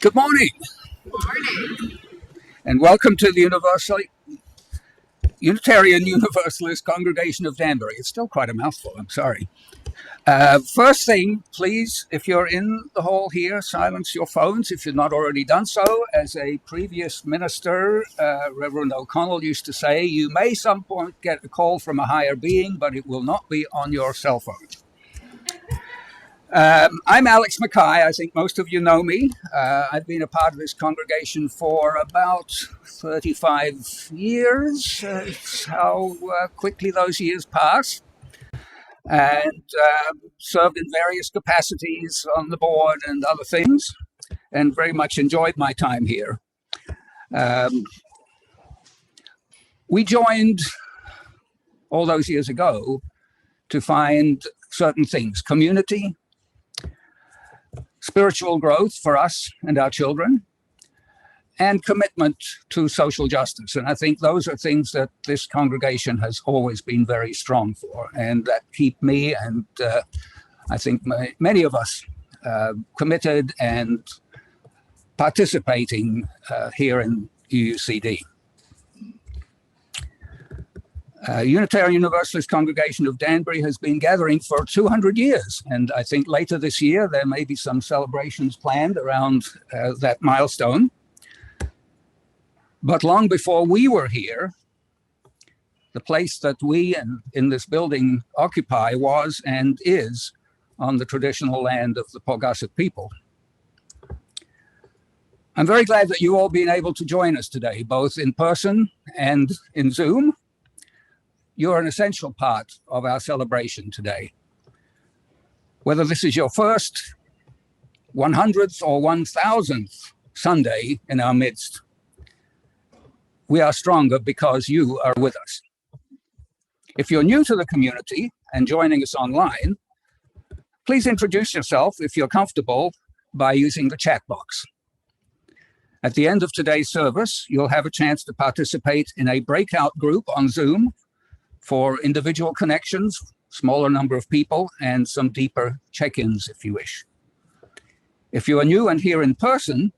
Good morning, and welcome to the Unitarian Universalist Congregation of Danbury. It's still quite a mouthful, I'm sorry. First thing, please, if you're in the hall here, silence your phones if you've not already done so. As a previous minister, Reverend O'Connell used to say, you may some point get a call from a higher being, but it will not be on your cell phone. I'm Alex Mackay. I think most of you know me. I've been a part of this congregation for about 35 years. It's how quickly those years pass. And served in various capacities on the board and other things, and very much enjoyed my time here. We joined all those years ago to find certain things: community, spiritual growth for us and our children, and commitment to social justice. And I think those are things that this congregation has always been very strong for, and that keep me and I think many of us committed and participating here in UUCD. Unitarian Universalist Congregation of Danbury has been gathering for 200 years, and I think later this year there may be some celebrations planned around that milestone. But long before we were here, the place that we in this building occupy was and is on the traditional land of the Paugussett people. I'm very glad that you all been able to join us today, both in person and in Zoom. You're an essential part of our celebration today. Whether this is your first, 100th, or 1000th Sunday in our midst, we are stronger because you are with us. If you're new to the community and joining us online, please introduce yourself, if you're comfortable, by using the chat box. At the end of today's service, you'll have a chance to participate in a breakout group on Zoom for individual connections, smaller number of people, and some deeper check-ins if you wish. If you are new and here in person,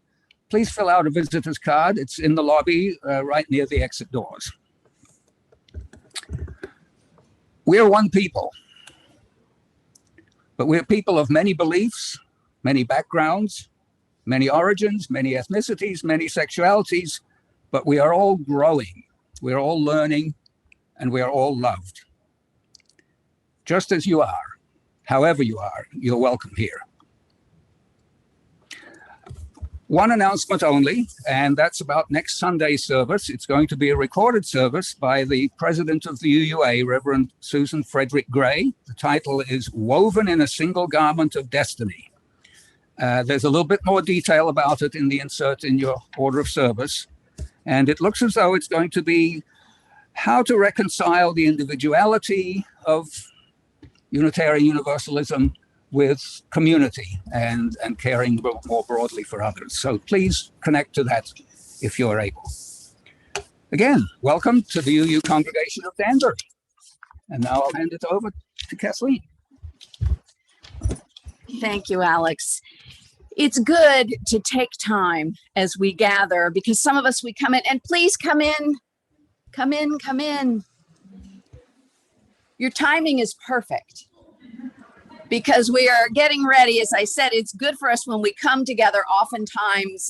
please fill out a visitor's card. It's in the lobby right near the exit doors. We're one people, but we're people of many beliefs, many backgrounds, many origins, many ethnicities, many sexualities, but we are all growing, we're all learning, and we are all loved. Just as you are, however you are, you're welcome here. One announcement only, and that's about next Sunday's service. It's going to be a recorded service by the president of the UUA, Reverend Susan Frederick Gray. The title is Woven in a Single Garment of Destiny. There's a little bit more detail about it in the insert in your order of service. And it looks as though it's going to be how to reconcile the individuality of Unitarian Universalism with community and caring more broadly for others. So please connect to that if you're able. Again, welcome to the UU Congregation of Danbury. And now I'll hand it over to Kathleen. Thank you, Alex. It's good to take time as we gather, because some of us, we come in, and please come in. Come in, come in. Your timing is perfect because we are getting ready. As I said, it's good for us when we come together. Oftentimes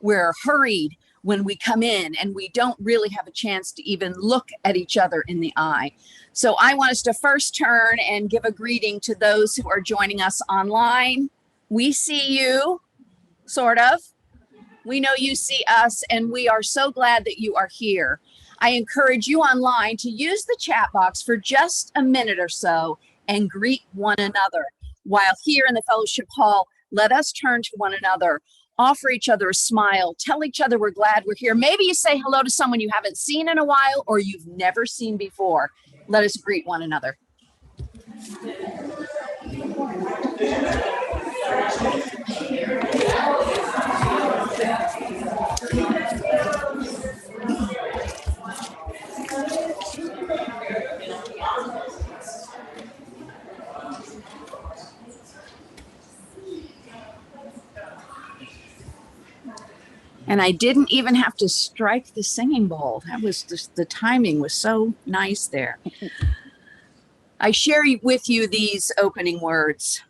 we're hurried when we come in and we don't really have a chance to even look at each other in the eye. So I want us to first turn and give a greeting to those who are joining us online. We see you, sort of. We know you see us, and we are so glad that you are here. I encourage you online to use the chat box for just a minute or so and greet one another. While here in the fellowship hall, let us turn to one another, offer each other a smile, tell each other we're glad we're here. Maybe you say hello to someone you haven't seen in a while or you've never seen before. Let us greet one another. And I didn't even have to strike the singing bowl. That was just, the timing was so nice there. I share with you these opening words.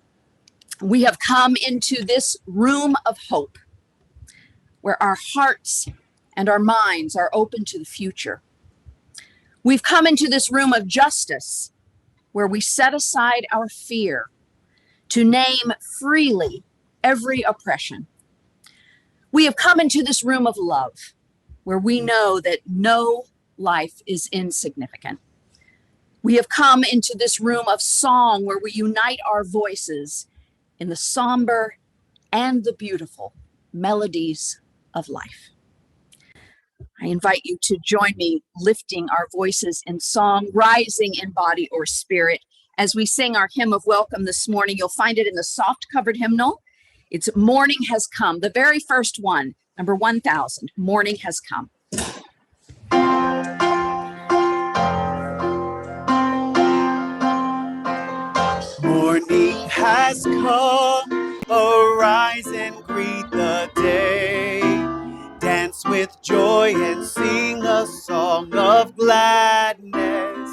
We have come into this room of hope where our hearts and our minds are open to the future. We've come into this room of justice where we set aside our fear to name freely every oppression. We have come into this room of love where we know that no life is insignificant. We have come into this room of song where we unite our voices in the somber and the beautiful melodies of life. I invite you to join me lifting our voices in song, rising in body or spirit as we sing our hymn of welcome this morning. You'll find it in the soft covered hymnal. It's Morning Has Come, the very first one, number 1000, Morning Has Come. Morning has come, arise and greet the day. Dance with joy and sing a song of gladness.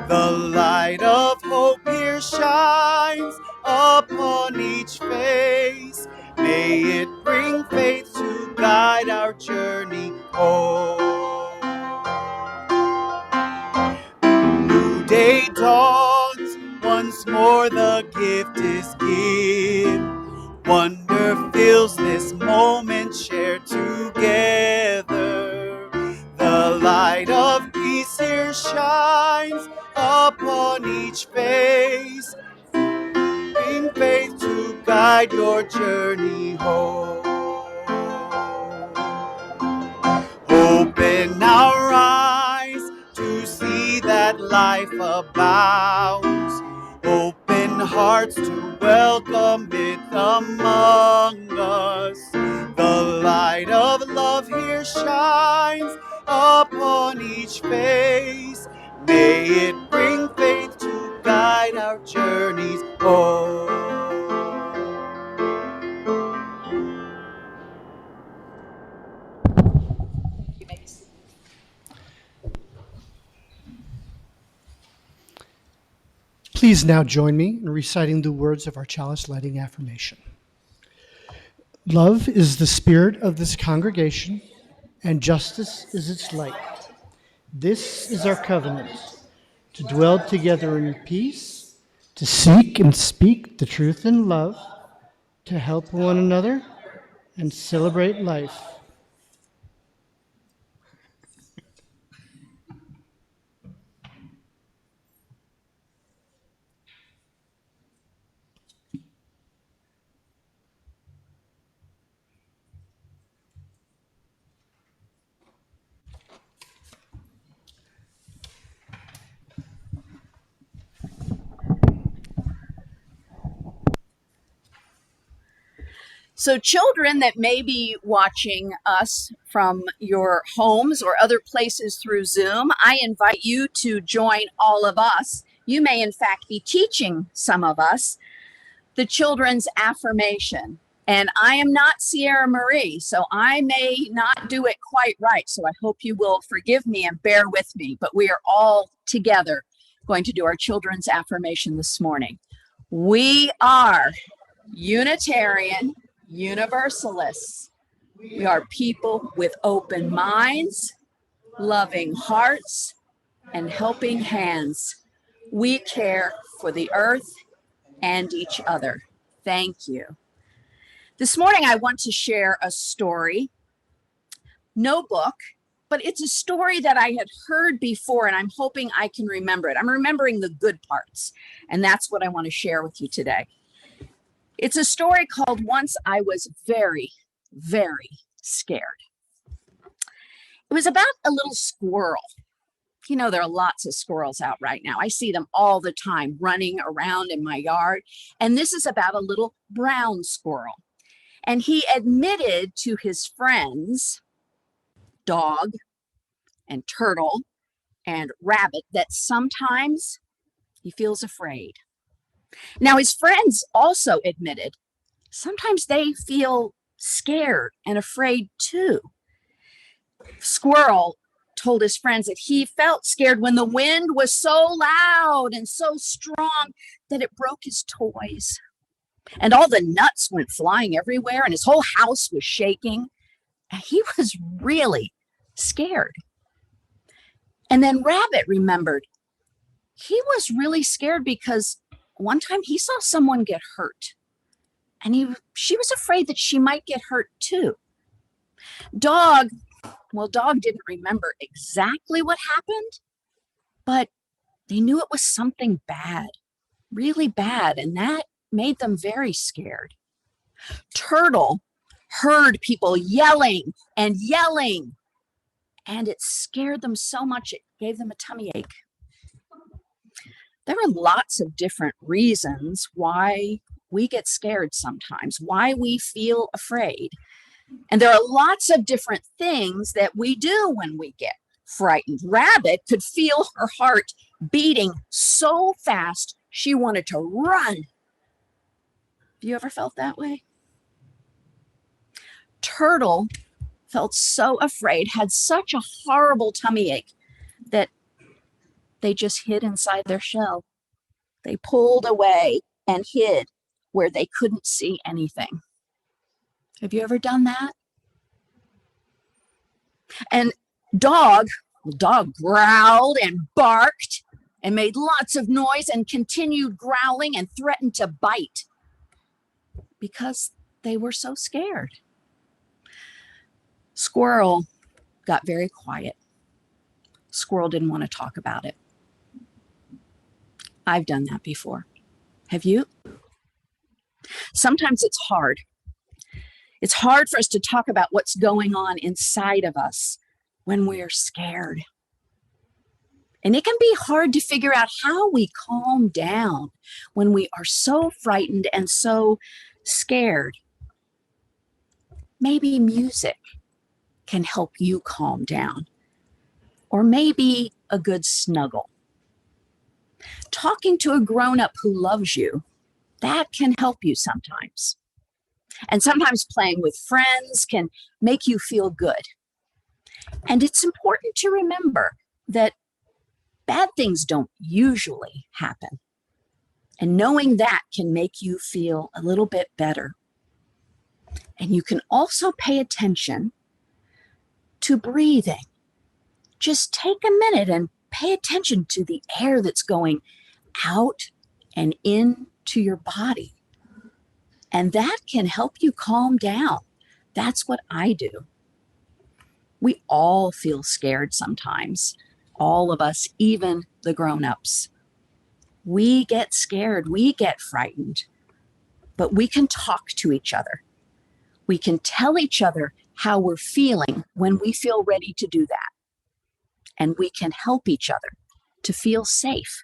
The light of hope here shines upon each face. May it bring faith to guide our journey home. New day dawns, once more the gift is given. Wonder fills this moment shared together. The light of peace here shines upon each face. Bring faith to guide your journey home. Open our eyes to see that life abounds. Open hearts to welcome it among us. The light of love here shines upon each face. May it bring faith to guide our journeys home. Please now join me in reciting the words of our chalice lighting affirmation. Love is the spirit of this congregation, and justice is its light. This is our covenant, to dwell together in peace, to seek and speak the truth in love, to help one another and celebrate life. So children that may be watching us from your homes or other places through Zoom, I invite you to join all of us. You may in fact be teaching some of us the children's affirmation. And I am not Sierra Marie, so I may not do it quite right. So I hope you will forgive me and bear with me, but we are all together going to do our children's affirmation this morning. We are Unitarian Universalists. We are people with open minds, loving hearts, and helping hands. We care for the earth and each other. Thank you. This morning, I want to share a story. No book, but it's a story that I had heard before, and I'm hoping I can remember it. I'm remembering the good parts, and that's what I want to share with you today. It's a story called Once I Was Very, Very Scared. It was about a little squirrel. You know, there are lots of squirrels out right now. I see them all the time running around in my yard. And this is about a little brown squirrel. And he admitted to his friends, dog and turtle and rabbit, that sometimes he feels afraid. Now, his friends also admitted sometimes they feel scared and afraid too. Squirrel told his friends that he felt scared when the wind was so loud and so strong that it broke his toys. And all the nuts went flying everywhere, and his whole house was shaking. And he was really scared. And then Rabbit remembered he was really scared because one time he saw someone get hurt. And she was afraid that she might get hurt too. Dog didn't remember exactly what happened, but they knew it was something bad, really bad, and that made them very scared. Turtle heard people yelling and yelling, and it scared them so much it gave them a tummy ache. There are lots of different reasons why we get scared sometimes, why we feel afraid. And there are lots of different things that we do when we get frightened. Rabbit could feel her heart beating so fast she wanted to run. Have you ever felt that way? Turtle felt so afraid, had such a horrible tummy ache that they just hid inside their shell. They pulled away and hid where they couldn't see anything. Have you ever done that? And dog growled and barked and made lots of noise and continued growling and threatened to bite because they were so scared. Squirrel got very quiet. Squirrel didn't want to talk about it. I've done that before. Have you? Sometimes it's hard. It's hard for us to talk about what's going on inside of us when we're scared. And it can be hard to figure out how we calm down when we are so frightened and so scared. Maybe music can help you calm down, or maybe a good snuggle. Talking to a grown-up who loves you, that can help you sometimes. And sometimes playing with friends can make you feel good. And it's important to remember that bad things don't usually happen. And knowing that can make you feel a little bit better. And you can also pay attention to breathing. Just take a minute and pay attention to the air that's going out and into your body. And that can help you calm down. That's what I do. We all feel scared sometimes. All of us, even the grown-ups. We get scared, we get frightened, but we can talk to each other. We can tell each other how we're feeling when we feel ready to do that. And we can help each other to feel safe.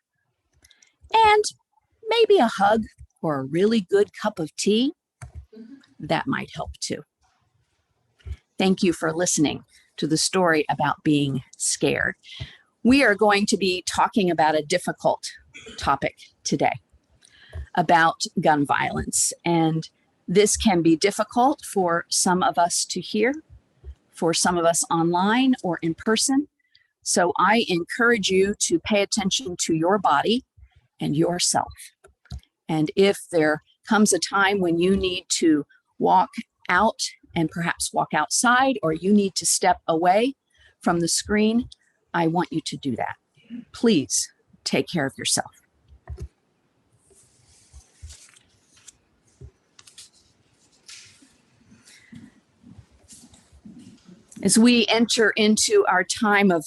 And maybe a hug or a really good cup of tea, that might help too. Thank you for listening to the story about being scared. We are going to be talking about a difficult topic today, about gun violence. And this can be difficult for some of us to hear, for some of us online or in person. So I encourage you to pay attention to your body and yourself. And if there comes a time when you need to walk out and perhaps walk outside, or you need to step away from the screen, I want you to do that. Please take care of yourself. As we enter into our time of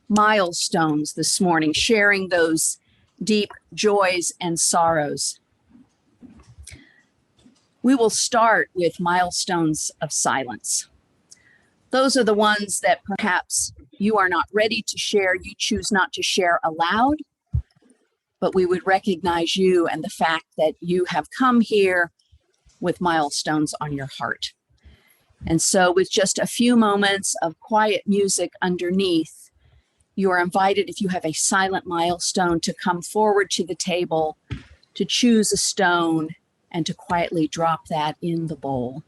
milestones this morning, sharing those deep joys and sorrows, we will start with milestones of silence. Those are the ones that perhaps you are not ready to share, you choose not to share aloud, but we would recognize you and the fact that you have come here with milestones on your heart. And so with just a few moments of quiet music underneath, you are invited, if you have a silent milestone, to come forward to the table, to choose a stone, and to quietly drop that in the bowl.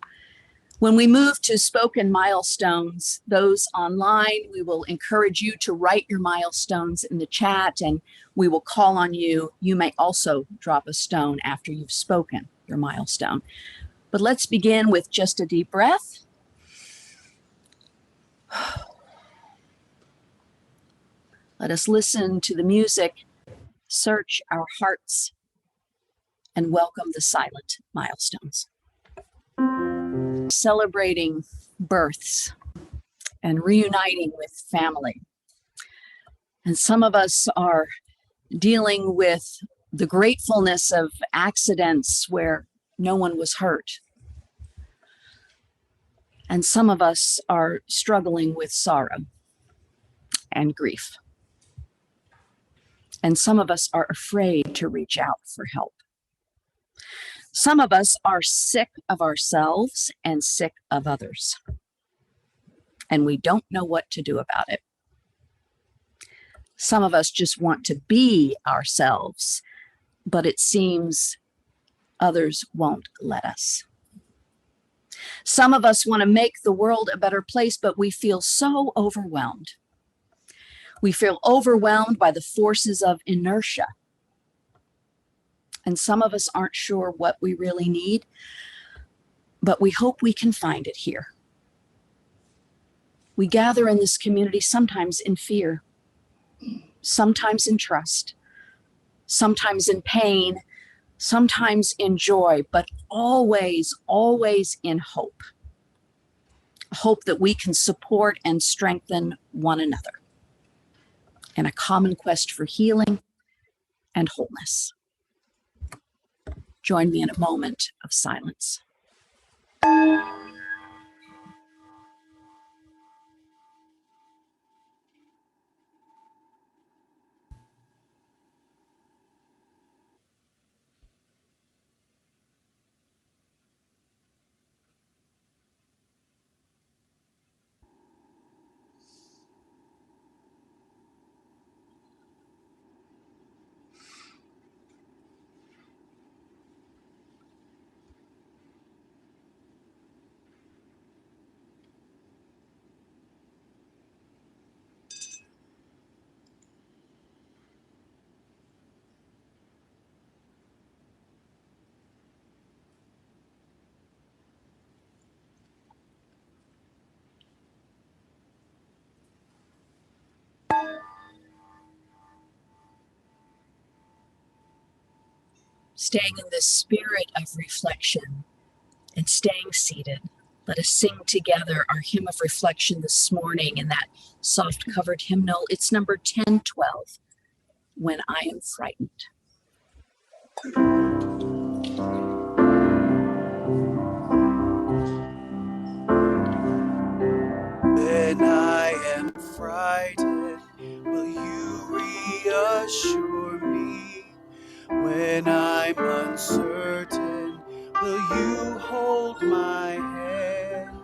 When we move to spoken milestones, those online, we will encourage you to write your milestones in the chat and we will call on you. You may also drop a stone after you've spoken your milestone. But let's begin with just a deep breath. Let us listen to the music, search our hearts, and welcome the silent milestones. Celebrating births and reuniting with family. And some of us are dealing with the gratefulness of accidents where no one was hurt. And some of us are struggling with sorrow and grief. And some of us are afraid to reach out for help. Some of us are sick of ourselves and sick of others. And we don't know what to do about it. Some of us just want to be ourselves, but it seems others won't let us. Some of us want to make the world a better place, but we feel so overwhelmed. We feel overwhelmed by the forces of inertia. And some of us aren't sure what we really need, but we hope we can find it here. We gather in this community sometimes in fear, sometimes in trust, sometimes in pain, sometimes in joy, but always, always in hope. Hope that we can support and strengthen one another in a common quest for healing and wholeness. Join me in a moment of silence. Staying in the spirit of reflection and staying seated, let us sing together our hymn of reflection this morning in that soft covered hymnal. It's number 1012, When I Am Frightened. When I am frightened, will you reassure me? When I'm uncertain, will you hold my hand?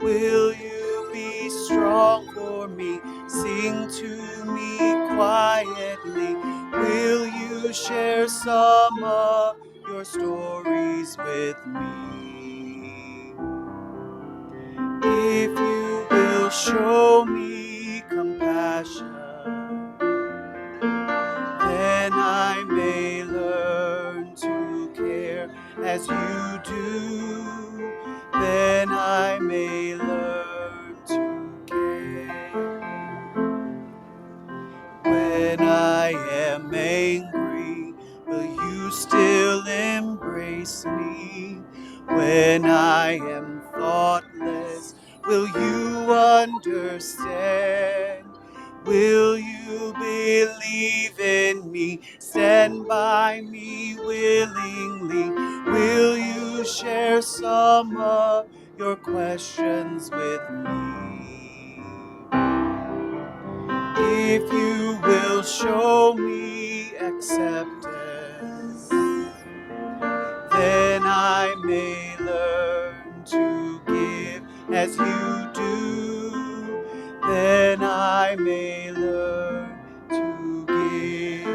Will you be strong for me? Sing to me quietly. Will you share some of your stories with me? If you will show me compassion, then I may learn to care as you do. Then I may learn to care. When I am angry, will you still embrace me? When I am thoughtless, will you understand? Will you believe in me? Stand by me willingly. Will you share some of your questions with me? If you will show me acceptance, then I may learn to give as you do. Then I may learn to give.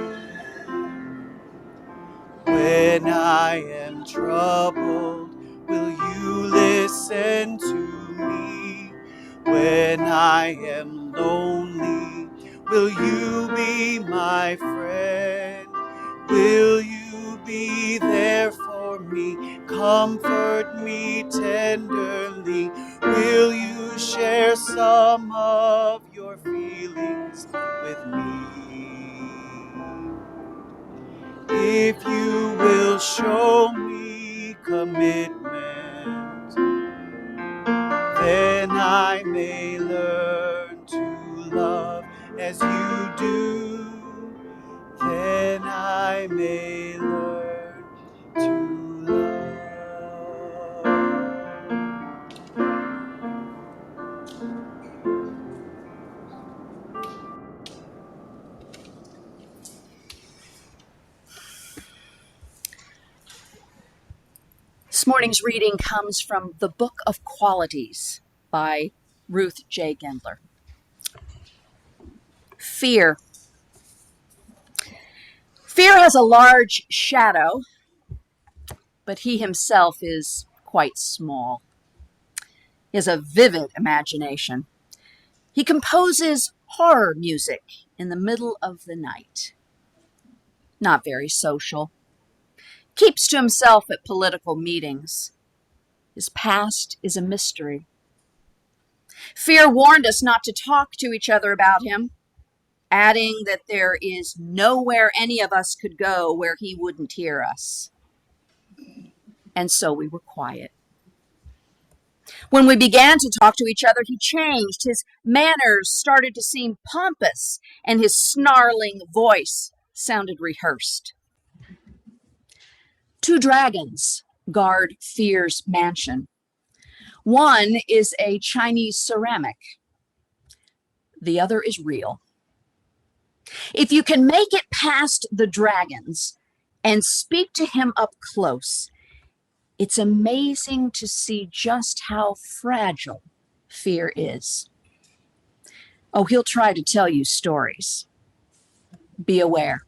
When I am troubled, will you listen listen to me when I am lonely? Will you be my friend? Will you be there for me? Comfort me tenderly. Will you share some of your feelings with me? If you will show me commitment, then I may learn to love as you do. Then I may learn to love. This morning's reading comes from the Book of Qualities by Ruth J. Gendler. Fear. Fear has a large shadow, but he himself is quite small. He has a vivid imagination. He composes horror music in the middle of the night. Not very social. Keeps to himself at political meetings. His past is a mystery. Fear warned us not to talk to each other about him, adding that there is nowhere any of us could go where he wouldn't hear us. And so we were quiet. When we began to talk to each other, he changed. His manners started to seem pompous, and his snarling voice sounded rehearsed. 2 dragons guard Fear's mansion. One is a Chinese ceramic. The other is real. If you can make it past the dragons and speak to him up close, it's amazing to see just how fragile Fear is. Oh, he'll try to tell you stories. Be aware.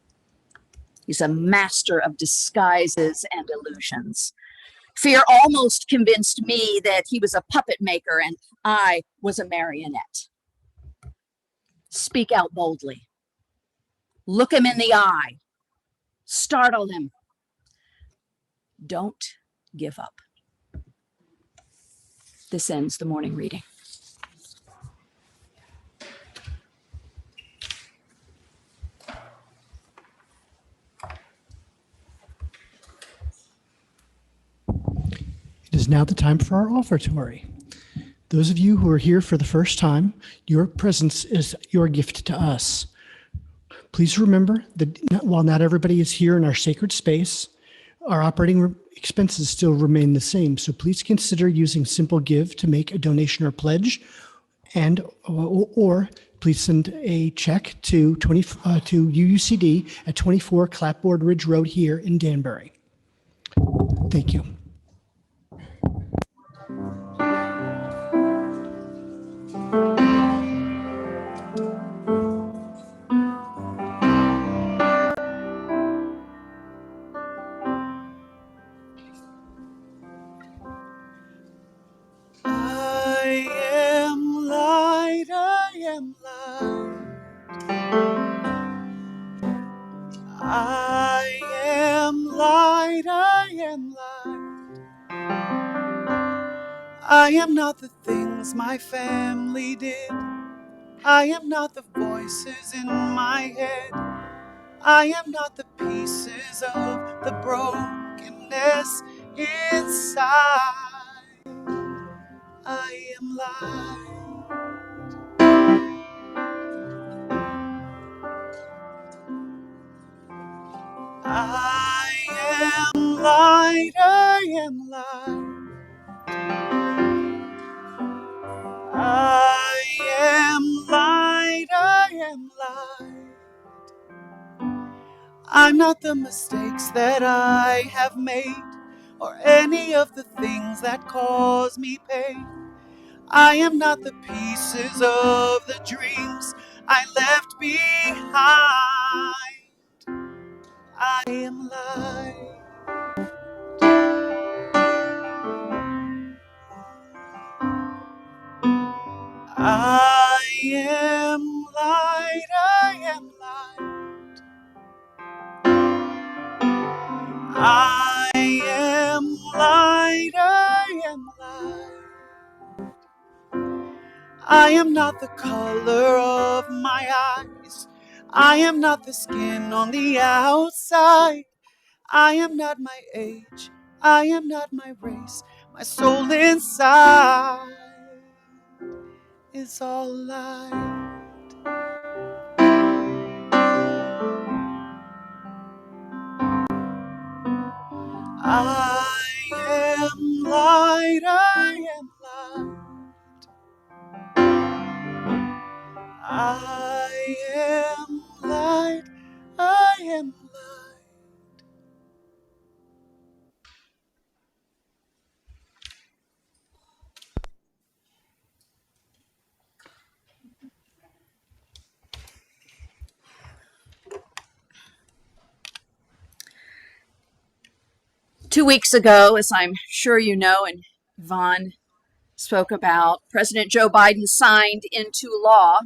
He's a master of disguises and illusions. Fear almost convinced me that he was a puppet maker and I was a marionette. Speak out boldly. Look him in the eye. Startle him. Don't give up. This ends the morning reading. It is now the time for our offertory. Those of you who are here for the first time, your presence is your gift to us. Please remember that while not everybody is here in our sacred space, our operating expenses still remain the same. So please consider using Simple Give to make a donation or pledge, or please send a check to UUCD at 24 Clapboard Ridge Road here in Danbury. Thank you. I am light, I am light. I am light, I am light. I am not the things my family did. I am not the voices in my head. I am not the pieces of the brokenness inside. I am light. I am light, I am light. I am light, I am light. I'm not the mistakes that I have made, or any of the things that cause me pain. I am not the pieces of the dreams I left behind. I am light. I am light, I am light. I am light, I am light. I am not the color of my eyes. I am not the skin on the outside. I am not my age. I am not my race. My soul inside is all light. I am light, I am light. I am light, I am light. 2 weeks ago, as I'm sure you know, and Yvonne spoke about, President Joe Biden signed into law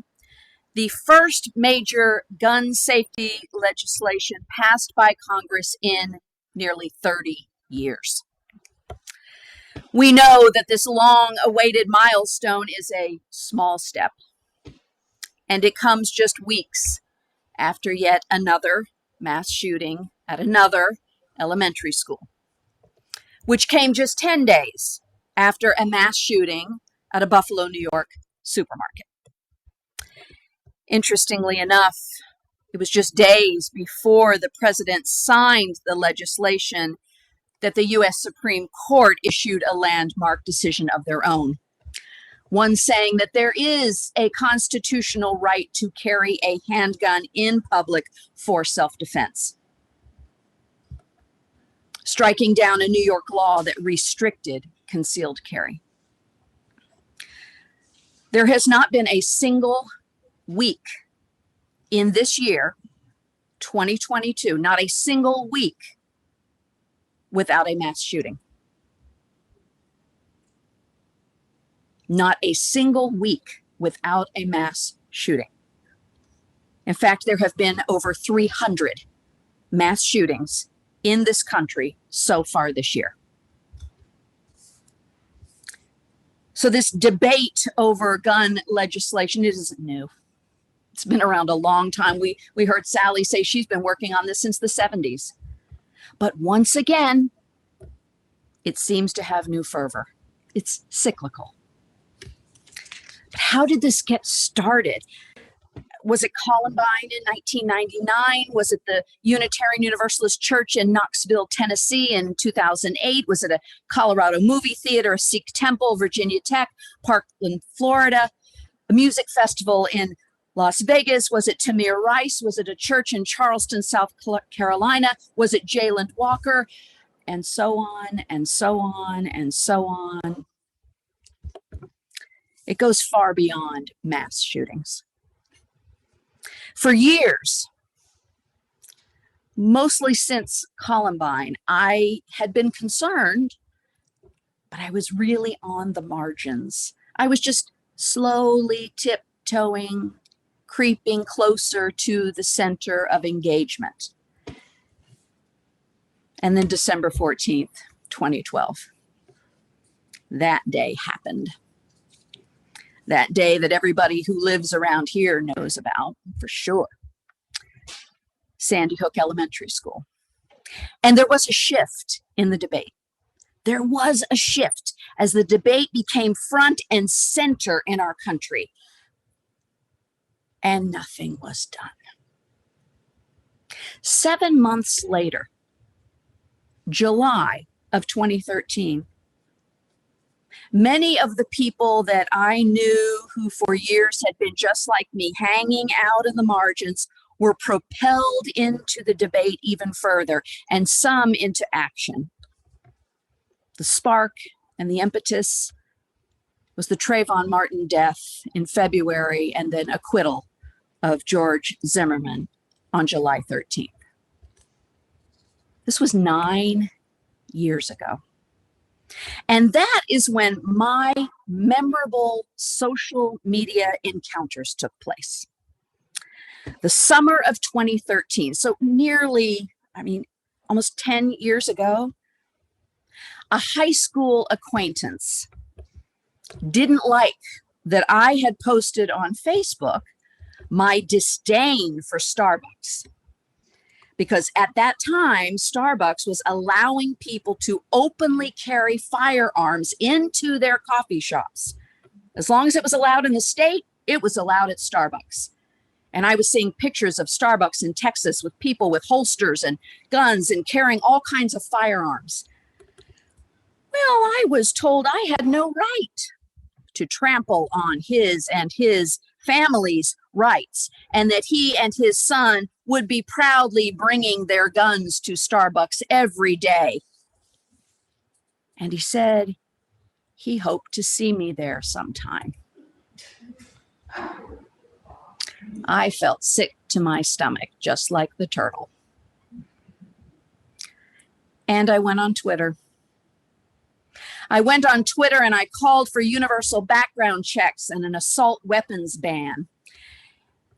the first major gun safety legislation passed by Congress in nearly 30 years. We know that this long-awaited milestone is a small step, and it comes just weeks after yet another mass shooting at another elementary school, which came just 10 days after a mass shooting at a Buffalo, New York supermarket. Interestingly enough, it was just days before the president signed the legislation that the U.S. Supreme Court issued a landmark decision of their own, one saying that there is a constitutional right to carry a handgun in public for self-defense, striking down a New York law that restricted concealed carry. There has not been a single week in this year, 2022, not a single week without a mass shooting. Not a single week without a mass shooting. In fact, there have been over 300 mass shootings in this country so far this year. So this debate over gun legislation isn't new. It's been around a long time. We heard Sally say she's been working on this since the 70s. But once again, it seems to have new fervor. It's cyclical. But how did this get started? Was it Columbine in 1999? Was it the Unitarian Universalist Church in Knoxville, Tennessee in 2008? Was it a Colorado movie theater, a Sikh temple, Virginia Tech, Parkland, Florida, a music festival in Las Vegas? Was it Tamir Rice? Was it a church in Charleston, South Carolina? Was it Jayland Walker? And so on, and so on, and so on. It goes far beyond mass shootings. For years, mostly since Columbine, I had been concerned, but I was really on the margins. I was just slowly tiptoeing, creeping closer to the center of engagement. And then December 14th, 2012, that day happened. That day that everybody who lives around here knows about, for sure. Sandy Hook Elementary School. And there was a shift in the debate. There was a shift as the debate became front and center in our country. And nothing was done. 7 months later, July of 2013, many of the people that I knew who for years had been just like me, hanging out in the margins, were propelled into the debate even further, and some into action. The spark and the impetus was the Trayvon Martin death in February and then acquittal of George Zimmerman on July 13th. This was 9 years ago. And that is when my memorable social media encounters took place. The summer of 2013, so almost 10 years ago, a high school acquaintance didn't like that I had posted on Facebook my disdain for Starbucks. Because at that time, Starbucks was allowing people to openly carry firearms into their coffee shops. As long as it was allowed in the state, it was allowed at Starbucks. And I was seeing pictures of Starbucks in Texas with people with holsters and guns and carrying all kinds of firearms. Well, I was told I had no right to trample on his and his family's rights, and that he and his son would be proudly bringing their guns to Starbucks every day. And he said he hoped to see me there sometime. I felt sick to my stomach, just like the turtle. And I went on Twitter. And I called for universal background checks and an assault weapons ban.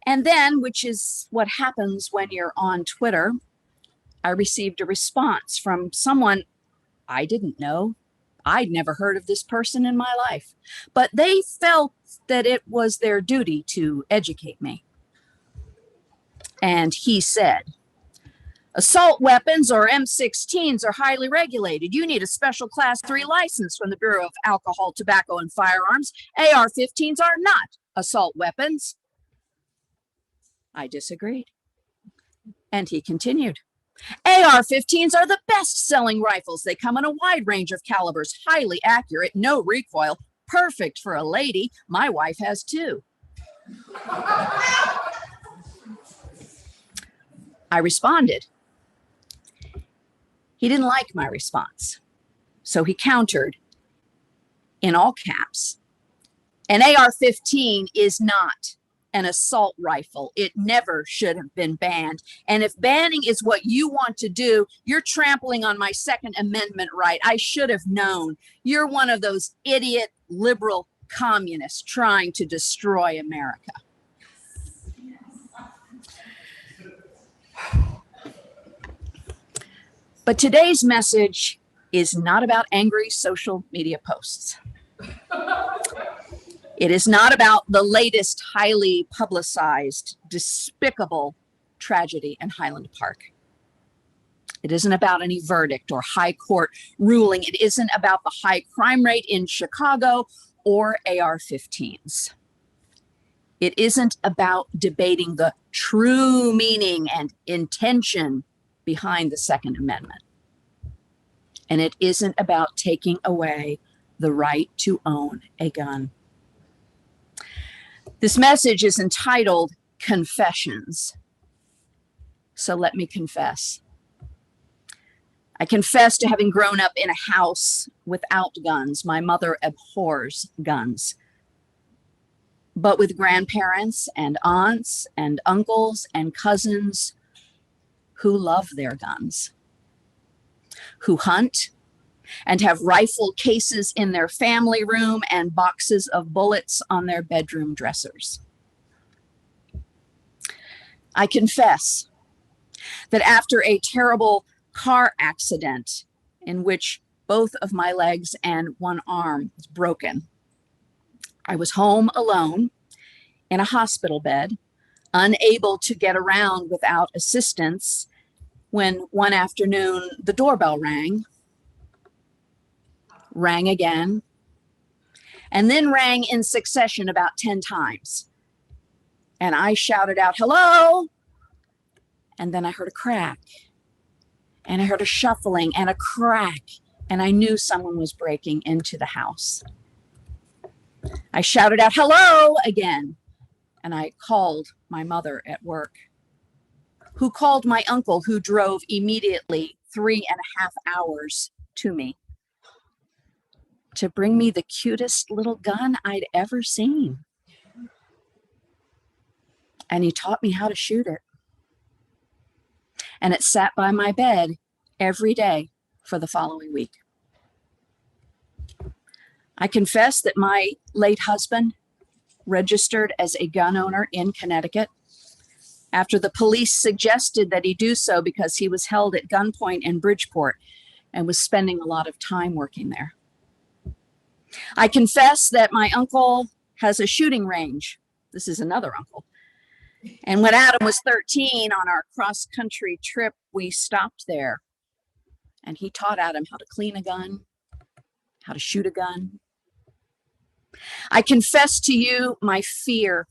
And then, which is what happens when you're on Twitter, I received a response from someone I didn't know. I'd never heard of this person in my life, but they felt that it was their duty to educate me. And he said, assault weapons, or M16s, are highly regulated. You need a special class 3 license from the Bureau of Alcohol, Tobacco, and Firearms. AR-15s are not assault weapons. I disagreed. And he continued, AR-15s are the best-selling rifles. They come in a wide range of calibers, highly accurate, no recoil, perfect for a lady. My wife has 2. I responded. He didn't like my response. So he countered in all caps, an AR-15 is not an assault rifle. It never should have been banned. And if banning is what you want to do, you're trampling on my Second Amendment right. I should have known. You're one of those idiot liberal communists trying to destroy America. But today's message is not about angry social media posts. It is not about the latest highly publicized, despicable tragedy in Highland Park. It isn't about any verdict or high court ruling. It isn't about the high crime rate in Chicago or AR-15s. It isn't about debating the true meaning and intention behind the Second Amendment. And it isn't about taking away the right to own a gun. This message is entitled Confessions. So let me confess. I confess to having grown up in a house without guns. My mother abhors guns. But with grandparents and aunts and uncles and cousins who love their guns, who hunt and have rifle cases in their family room and boxes of bullets on their bedroom dressers. I confess that after a terrible car accident in which both of my legs and one arm was broken, I was home alone in a hospital bed, unable to get around without assistance, when one afternoon the doorbell rang again, and then rang in succession about 10 times. And I shouted out, hello? And then I heard a crack, and I heard a shuffling and a crack, and I knew someone was breaking into the house. I shouted out, hello, again, and I called my mother at work, who called my uncle, who drove immediately 3.5 hours to me to bring me the cutest little gun I'd ever seen. And he taught me how to shoot it. And it sat by my bed every day for the following week. I confess that my late husband registered as a gun owner in Connecticut after the police suggested that he do so because he was held at gunpoint in Bridgeport and was spending a lot of time working there. I confess that my uncle has a shooting range. This is another uncle. And when Adam was 13 on our cross-country trip, we stopped there. And he taught Adam how to clean a gun, how to shoot a gun. I confess to you my fear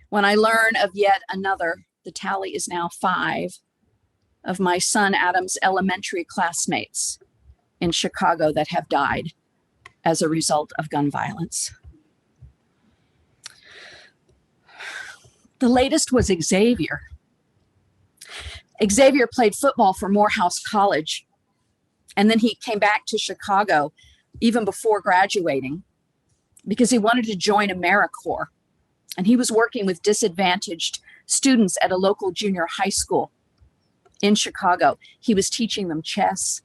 when I learn of yet another, the tally is now 5, of my son Adam's elementary classmates in Chicago that have died as a result of gun violence. The latest was Xavier. Xavier played football for Morehouse College, and then he came back to Chicago even before graduating because he wanted to join AmeriCorps, and he was working with disadvantaged students at a local junior high school in Chicago. He was teaching them chess.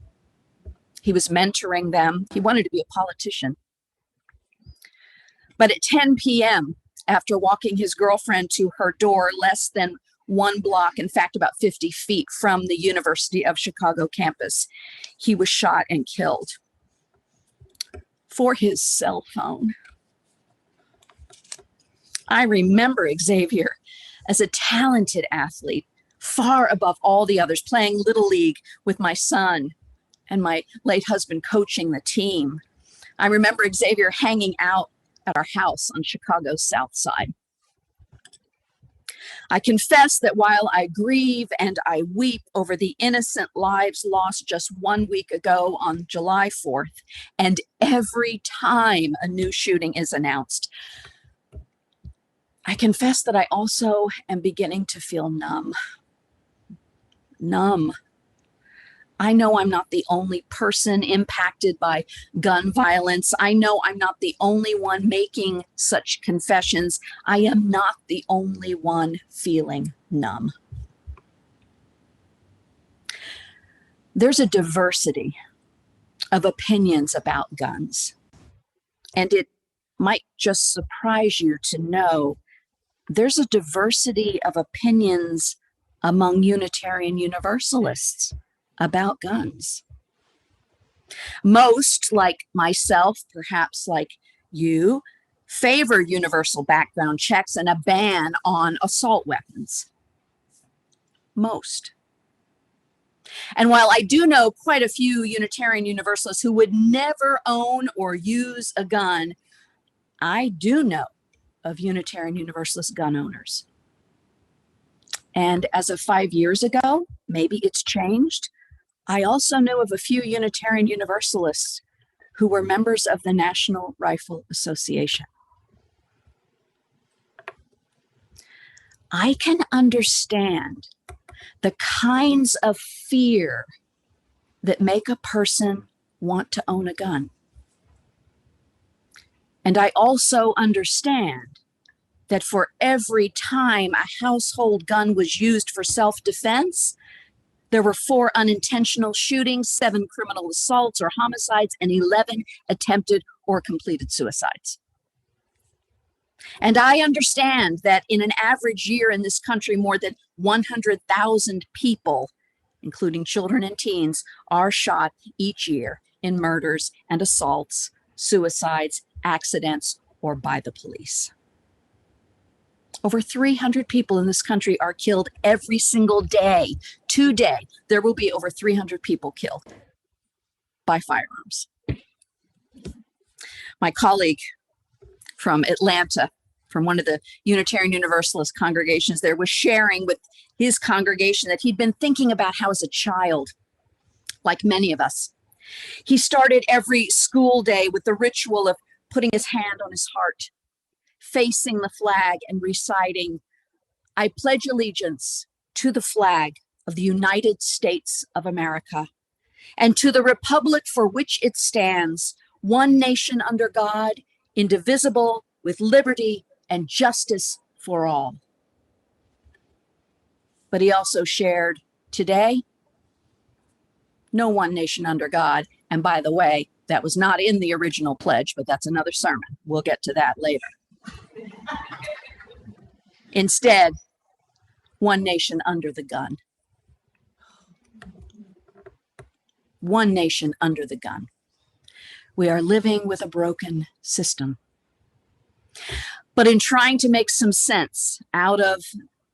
He was mentoring them. He wanted to be a politician. But at 10 p.m., after walking his girlfriend to her door less than 1 block, in fact, about 50 feet from the University of Chicago campus, he was shot and killed for his cell phone. I remember Xavier as a talented athlete, far above all the others, playing Little League with my son and my late husband coaching the team. I remember Xavier hanging out at our house on Chicago's South Side. I confess that while I grieve and I weep over the innocent lives lost just 1 week ago on July 4th, and every time a new shooting is announced, I confess that I also am beginning to feel numb. Numb. I know I'm not the only person impacted by gun violence. I know I'm not the only one making such confessions. I am not the only one feeling numb. There's a diversity of opinions about guns, and it might just surprise you to know there's a diversity of opinions among Unitarian Universalists about guns. Most, like myself, perhaps like you, favor universal background checks and a ban on assault weapons. Most. And while I do know quite a few Unitarian Universalists who would never own or use a gun, I do know of Unitarian Universalist gun owners. And as of 5 years ago, maybe it's changed, I also know of a few Unitarian Universalists who were members of the National Rifle Association. I can understand the kinds of fear that make a person want to own a gun. And I also understand that for every time a household gun was used for self-defense, there were 4 unintentional shootings, 7 criminal assaults or homicides, and 11 attempted or completed suicides. And I understand that in an average year in this country, more than 100,000 people, including children and teens, are shot each year in murders and assaults, suicides, accidents, or by the police. Over 300 people in this country are killed every single day. Today, there will be over 300 people killed by firearms. My colleague from Atlanta, from one of the Unitarian Universalist congregations there, was sharing with his congregation that he'd been thinking about how as a child, like many of us, he started every school day with the ritual of putting his hand on his heart, facing the flag and reciting, "I pledge allegiance to the flag of the United States of America and to the republic for which it stands, one nation under God, indivisible, with liberty and justice for all." But he also shared, today, no one nation under God, and by the way, That was not in the original pledge, but that's another sermon. We'll get to that later. Instead, one nation under the gun. One nation under the gun. We are living with a broken system. But in trying to make some sense out of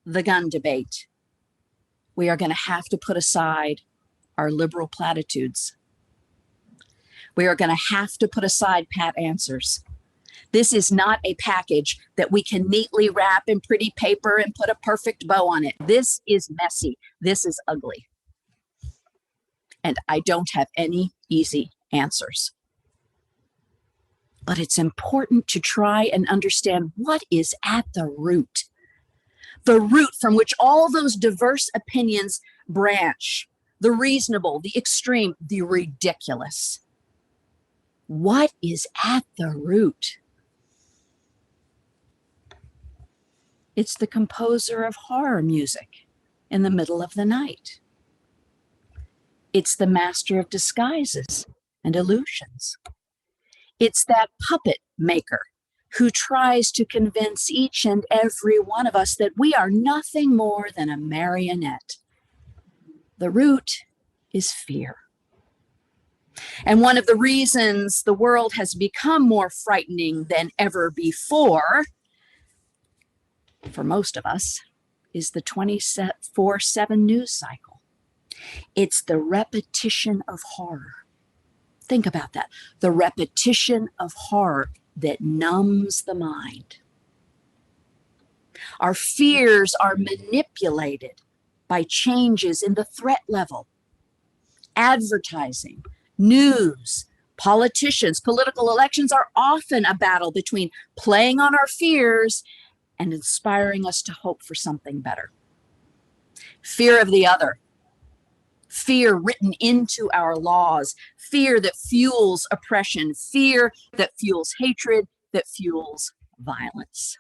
the gun debate, we are going to have to put aside our liberal platitudes. We are going to have to put aside pat answers. This is not a package that we can neatly wrap in pretty paper and put a perfect bow on it. This is messy. This is ugly. And I don't have any easy answers. But it's important to try and understand what is at the root from which all those diverse opinions branch, the reasonable, the extreme, the ridiculous. What is at the root? It's the composer of horror music in the middle of the night. It's the master of disguises and illusions. It's that puppet maker who tries to convince each and every one of us that we are nothing more than a marionette. The root is fear. And one of the reasons the world has become more frightening than ever before, for most of us, is the 24/7 news cycle. It's the repetition of horror. Think about that. The repetition of horror that numbs the mind. Our fears are manipulated by changes in the threat level. Advertising, news, politicians, political elections are often a battle between playing on our fears and inspiring us to hope for something better. Fear of the other. Fear written into our laws, fear that fuels oppression, fear that fuels hatred, that fuels violence.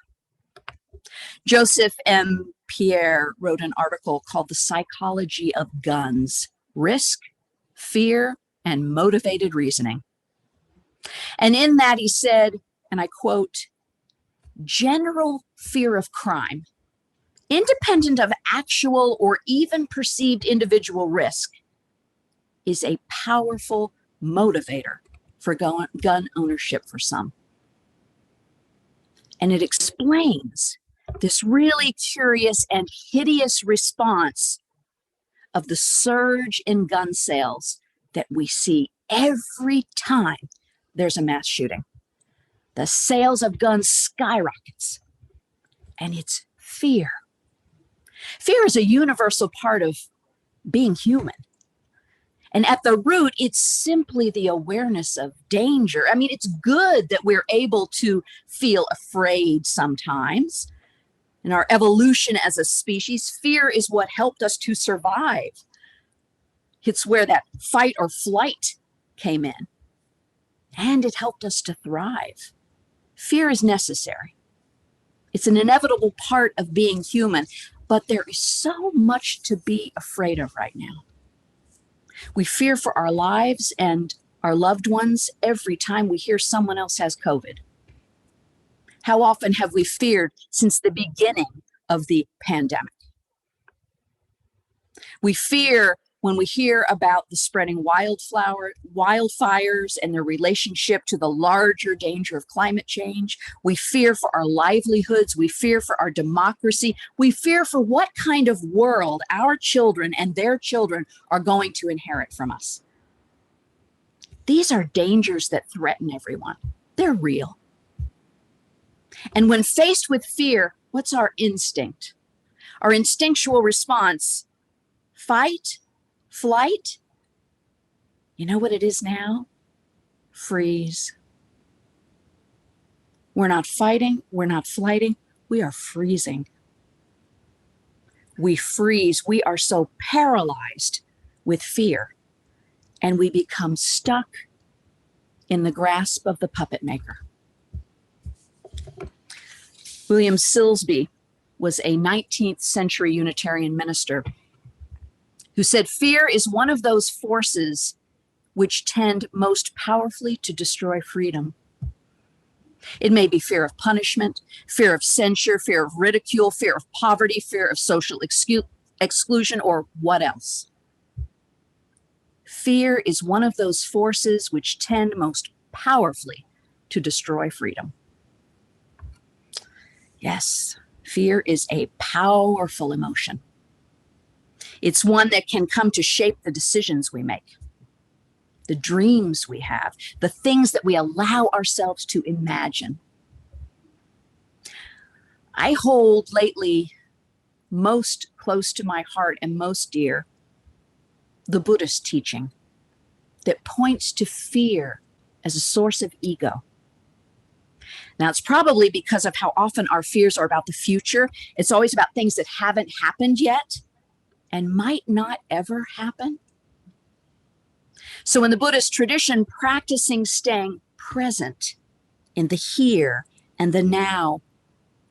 Joseph M. Pierre wrote an article called The Psychology of Guns: Risk, Fear, and Motivated Reasoning. And in that he said, and I quote, "General fear of crime, independent of actual or even perceived individual risk, is a powerful motivator for gun ownership for some." And it explains this really curious and hideous response of the surge in gun sales that we see every time there's a mass shooting. The sales of guns skyrockets, and it's fear. Fear is a universal part of being human. And at the root, it's simply the awareness of danger. I mean, it's good that we're able to feel afraid sometimes. In our evolution as a species, fear is what helped us to survive. It's where that fight or flight came in. And it helped us to thrive. Fear is necessary. It's an inevitable part of being human. But there is so much to be afraid of right now. We fear for our lives and our loved ones every time we hear someone else has COVID. How often have we feared since the beginning of the pandemic? We fear when we hear about the spreading wildfires and their relationship to the larger danger of climate change. We fear for our livelihoods. We fear for our democracy. We fear for what kind of world our children and their children are going to inherit from us. These are dangers that threaten everyone. They're real. And when faced with fear, what's our instinct? Our instinctual response: fight, flight. You know what it is now? Freeze. We're not fighting, we're not flighting, we are freezing. We freeze. We are so paralyzed with fear, and we become stuck in the grasp of the puppet maker. William Silsby was a 19th century Unitarian minister who said, "Fear is one of those forces which tend most powerfully to destroy freedom. It may be fear of punishment, fear of censure, fear of ridicule, fear of poverty, fear of social exclusion, or what else? Fear is one of those forces which tend most powerfully to destroy freedom. Yes, fear is a powerful emotion. It's one that can come to shape the decisions we make, the dreams we have, the things that we allow ourselves to imagine. I hold lately most close to my heart and most dear the Buddhist teaching that points to fear as a source of ego. Now, it's probably because of how often our fears are about the future. It's always about things that haven't happened yet and might not ever happen. So in the Buddhist tradition, practicing staying present in the here and the now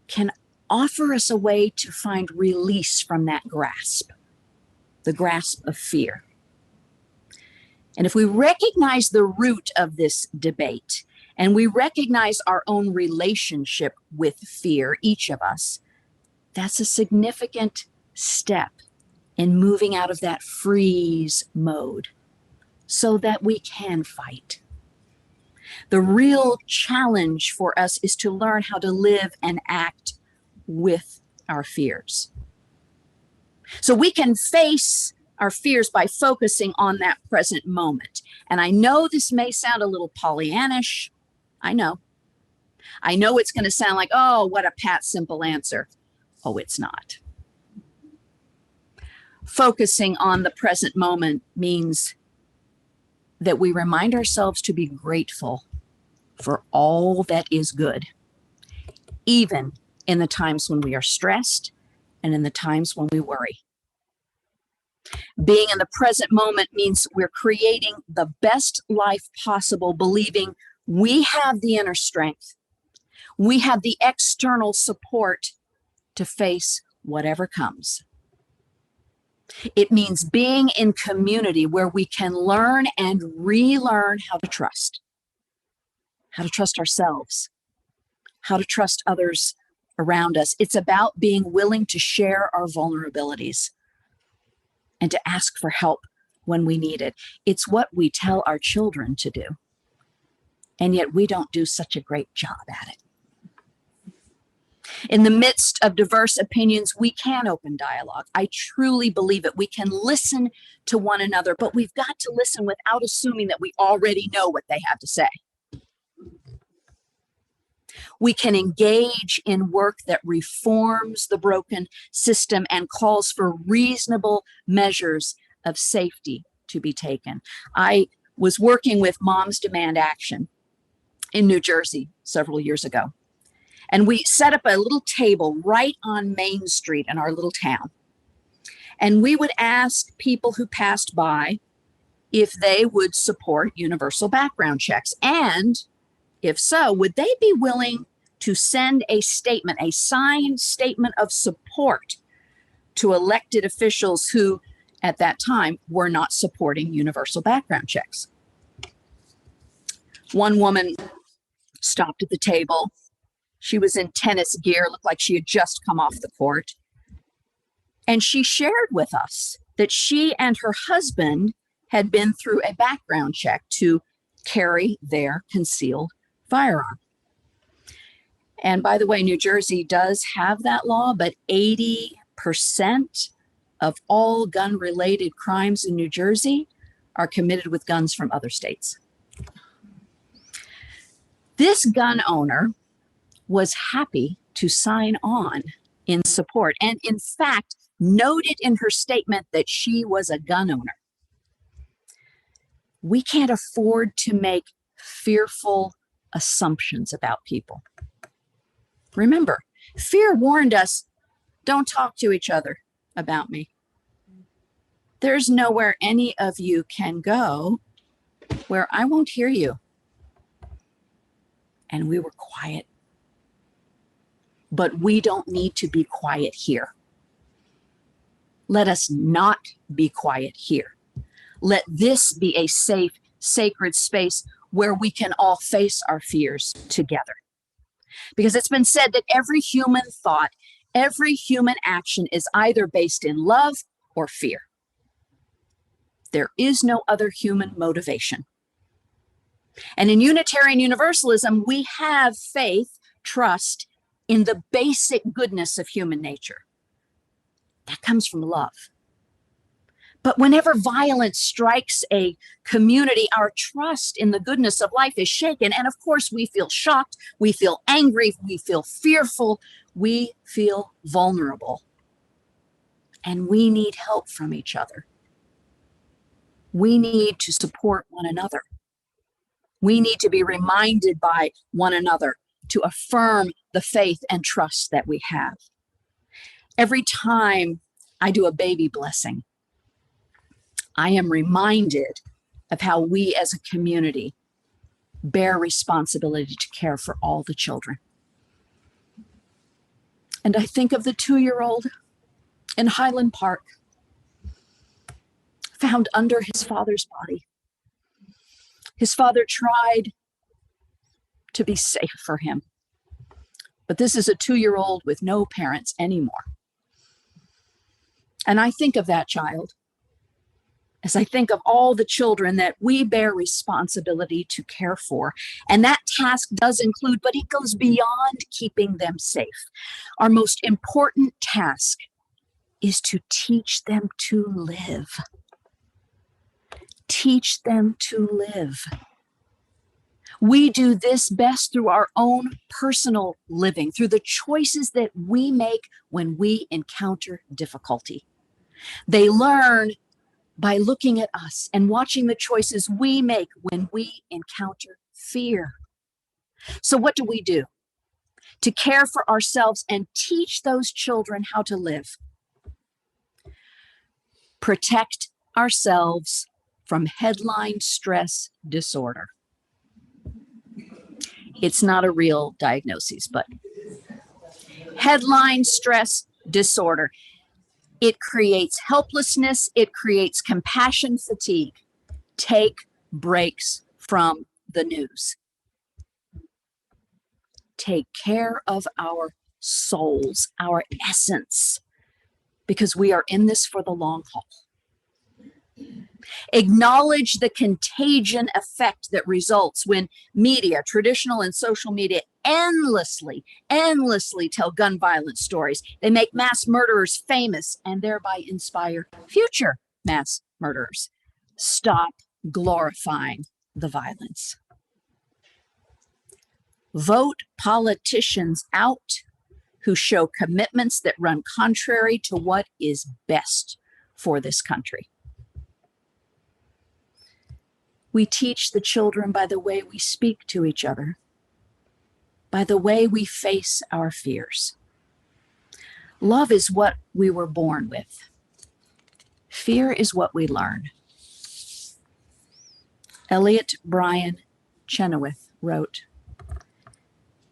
can offer us a way to find release from that grasp, the grasp of fear. And if we recognize the root of this debate, and we recognize our own relationship with fear, each of us, that's a significant step in moving out of that freeze mode so that we can fight. The real challenge for us is to learn how to live and act with our fears. So we can face our fears by focusing on that present moment. And I know this may sound a little Pollyannish. I know it's going to sound like, oh, what a pat, simple answer. Oh, it's not. Focusing on the present moment means that we remind ourselves to be grateful for all that is good, even in the times when we are stressed and in the times when we worry. Being in the present moment means we're creating the best life possible, believing we have the inner strength. We have the external support to face whatever comes. It means being in community where we can learn and relearn how to trust ourselves, how to trust others around us. It's about being willing to share our vulnerabilities and to ask for help when we need it. It's what we tell our children to do, and yet we don't do such a great job at it. In the midst of diverse opinions, we can open dialogue. I truly believe it. We can listen to one another, but we've got to listen without assuming that we already know what they have to say. We can engage in work that reforms the broken system and calls for reasonable measures of safety to be taken. I was working with Moms Demand Action in New Jersey several years ago. And we set up a little table right on Main Street in our little town. And we would ask people who passed by if they would support universal background checks. And if so, would they be willing to send a statement, a signed statement of support to elected officials who, at that time, were not supporting universal background checks? One woman stopped at the table. She was in tennis gear, looked like she had just come off the court. And she shared with us that she and her husband had been through a background check to carry their concealed firearm. And by the way, New Jersey does have that law, but 80% of all gun-related crimes in New Jersey are committed with guns from other states. This gun owner was happy to sign on in support, and in fact, noted in her statement that she was a gun owner. We can't afford to make fearful assumptions about people. Remember, fear warned us, don't talk to each other about me. There's nowhere any of you can go where I won't hear you. And we were quiet. But we don't need to be quiet here. Let us not be quiet here. Let this be a safe sacred space where we can all face our fears together. Because it's been said that every human thought, every human action is either based in love or fear. There is no other human motivation. And in Unitarian Universalism, we have faith, trust in the basic goodness of human nature. That comes from love. But whenever violence strikes a community, our trust in the goodness of life is shaken. And of course, we feel shocked, we feel angry, we feel fearful, we feel vulnerable. And we need help from each other. We need to support one another. We need to be reminded by one another to affirm the faith and trust that we have. Every time I do a baby blessing, I am reminded of how we as a community bear responsibility to care for all the children. And I think of the 2-year-old in Highland Park, found under his father's body. His father tried to be safe for him, but this is a 2-year-old with no parents anymore. And I think of that child as I think of all the children that we bear responsibility to care for. And that task does include, but it goes beyond keeping them safe. Our most important task is to teach them to live. Teach them to live. We do this best through our own personal living, through the choices that we make when we encounter difficulty. They learn by looking at us and watching the choices we make when we encounter fear. So what do we do to care for ourselves and teach those children how to live? Protect ourselves from headline stress disorder. It's not a real diagnosis, but headline stress disorder. It creates helplessness. It creates compassion fatigue. Take breaks from the news. Take care of our souls, our essence, because we are in this for the long haul. Acknowledge the contagion effect that results when media, traditional and social media, endlessly tell gun violence stories. They make mass murderers famous and thereby inspire future mass murderers. Stop glorifying the violence. Vote politicians out who show commitments that run contrary to what is best for this country. We teach the children by the way we speak to each other, by the way we face our fears. Love is what we were born with. Fear is what we learn. Elliot Brian Chenoweth wrote,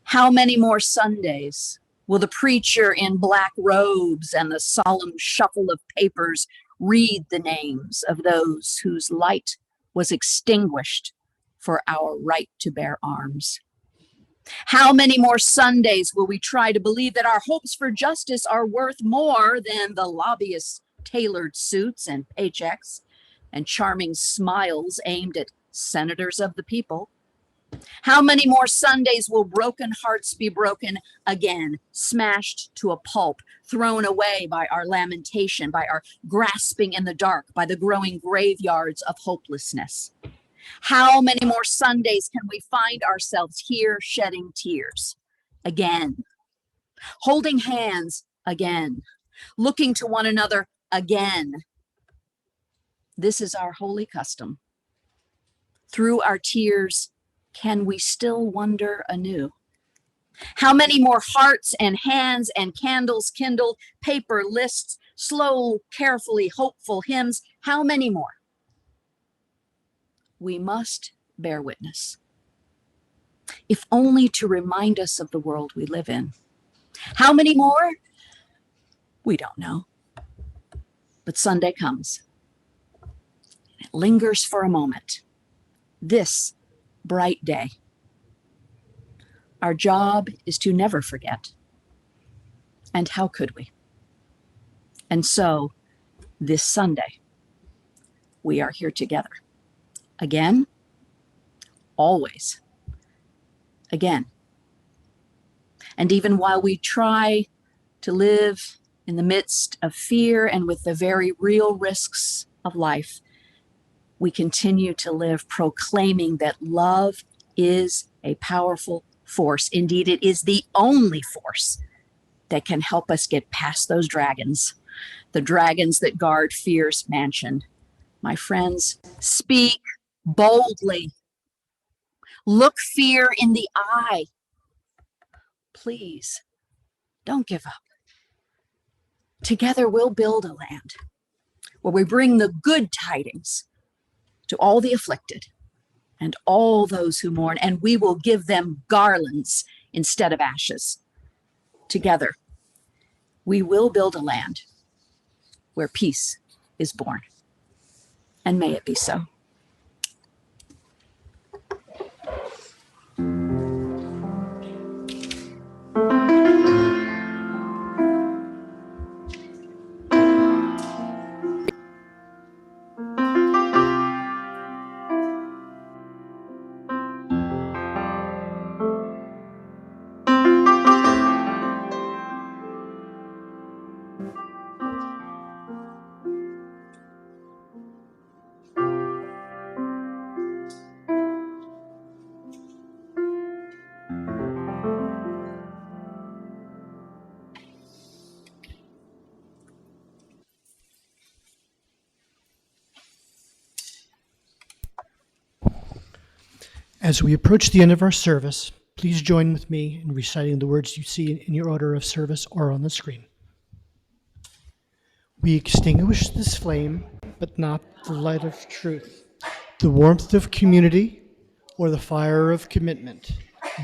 "How many more Sundays will the preacher in black robes and the solemn shuffle of papers read the names of those whose light was extinguished for our right to bear arms? How many more Sundays will we try to believe that our hopes for justice are worth more than the lobbyists' tailored suits and paychecks and charming smiles aimed at senators of the people? How many more Sundays will broken hearts be broken again, smashed to a pulp, thrown away by our lamentation, by our grasping in the dark, by the growing graveyards of hopelessness? How many more Sundays can we find ourselves here shedding tears again, holding hands again, looking to one another again? This is our holy custom. Through our tears, can we still wonder anew? How many more hearts and hands and candles kindled, paper lists, slow, carefully hopeful hymns? How many more? We must bear witness, if only to remind us of the world we live in. How many more? We don't know. But Sunday comes. It lingers for a moment. this bright day. Our job is to never forget. And how could we? And so, this Sunday, we are here together. Again, always. Again. And even while we try to live in the midst of fear and with the very real risks of life, we continue to live proclaiming that love is a powerful force. Indeed, it is the only force that can help us get past those dragons, the dragons that guard fear's mansion. My friends, speak boldly. Look fear in the eye. Please, don't give up. Together we'll build a land where we bring the good tidings to all the afflicted and all those who mourn, and we will give them garlands instead of ashes. Together, we will build a land where peace is born. And may it be so. As we approach the end of our service, please join with me in reciting the words you see in your order of service or on the screen. We extinguish this flame, but not the light of truth, the warmth of community, or the fire of commitment.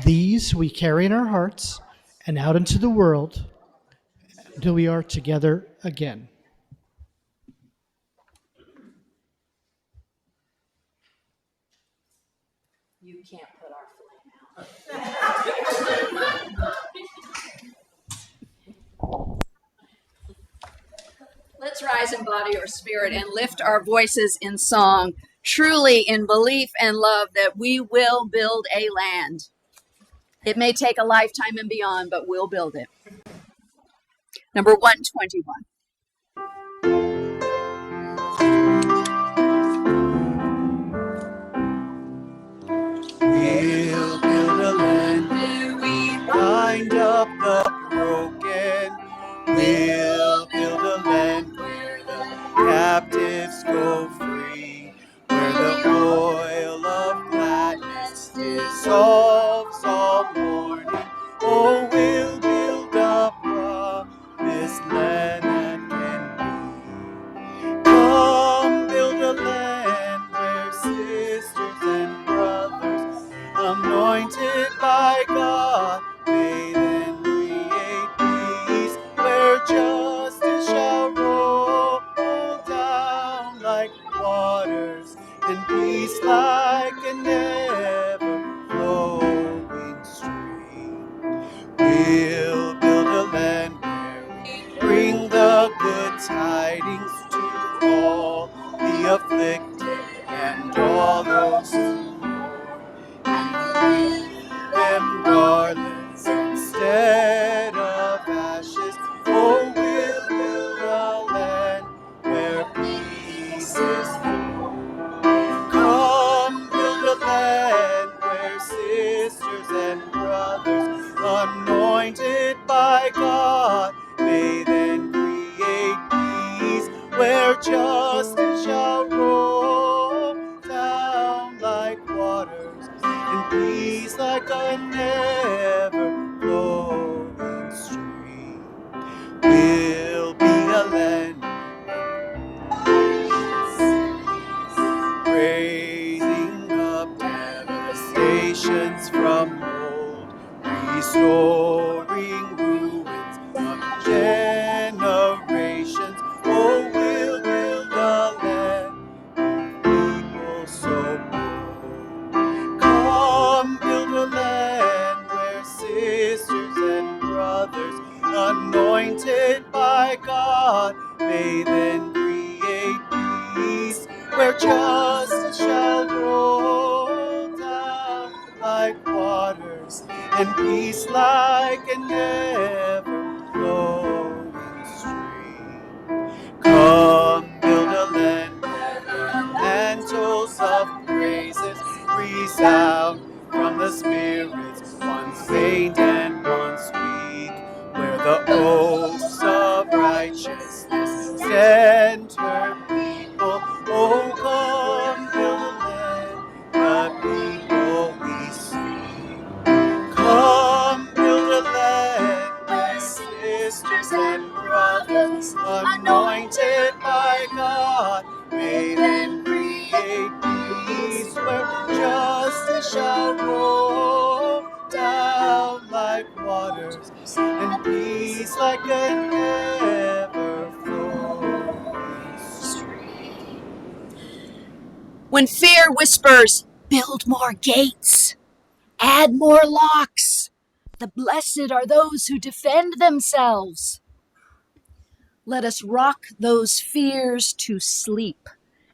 These we carry in our hearts and out into the world until we are together again. You can't put our flame out. Let's rise in body or spirit and lift our voices in song, truly in belief and love that we will build a land. It may take a lifetime and beyond, but we'll build it. Number 121. We'll build a land where we bind up the broken. We'll build a land where the captives go free, where the oil of gladness dissolves all mourning. Oh, we'll build a promised land that can be. Come build a land where sisters and brothers, anointed by God, may then create peace, where justice shall roll down like waters, and peace like an ever-flowing stream. We'll build a land where we bring the good tidings to all the afflicted and all those who mourn, and give them garlands instead of ashes. Oh, we'll build a land where peace is born. Come build a land where sisters and brothers, anointed by God, may then create peace, where justice shall roll down like waters, and peace like a never-flowing stream. We'll be a land raising up devastations from old, restoring ruins of generations. Oh, we'll build a anointed by God, may then create peace where justice shall roll down like waters, and peace like an ever-flowing stream. Come, build a land where the mantles of praises resound from the spirits, once saint and once weak, where the oaks of righteousness center people. Oh, come, build a land, the people we seek. Come, build a land where sisters and brothers, anointed by God, may then create peace where justice shall roll down like waters, and peace like an ever-flowing stream. When fear whispers, build more gates, add more locks, the blessed are those who defend themselves. Let us rock those fears to sleep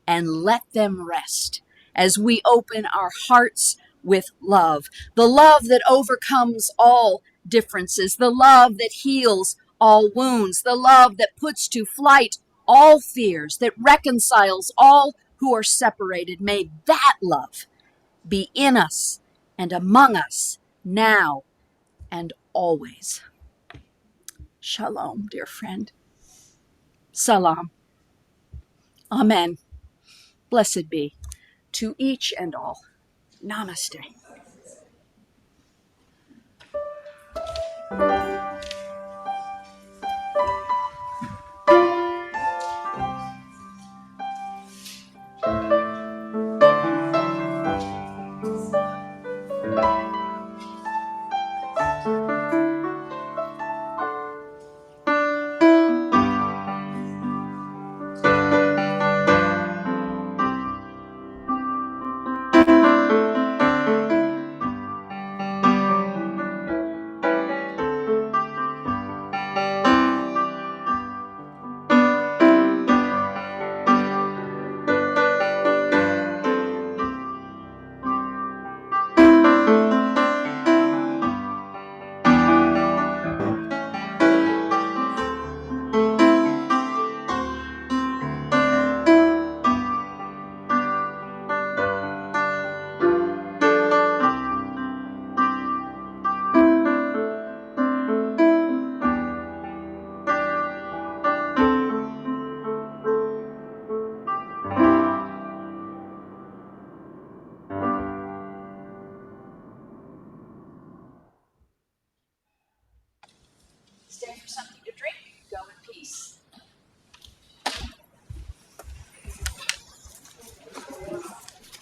and let them rest as we open our hearts with love, the love that overcomes all differences, the love that heals all wounds, the love that puts to flight all fears, that reconciles all who are separated. May that love be in us and among us now and always. Shalom, dear friend. Salam. Amen. Blessed be to each and all. Namaste. Stay for something.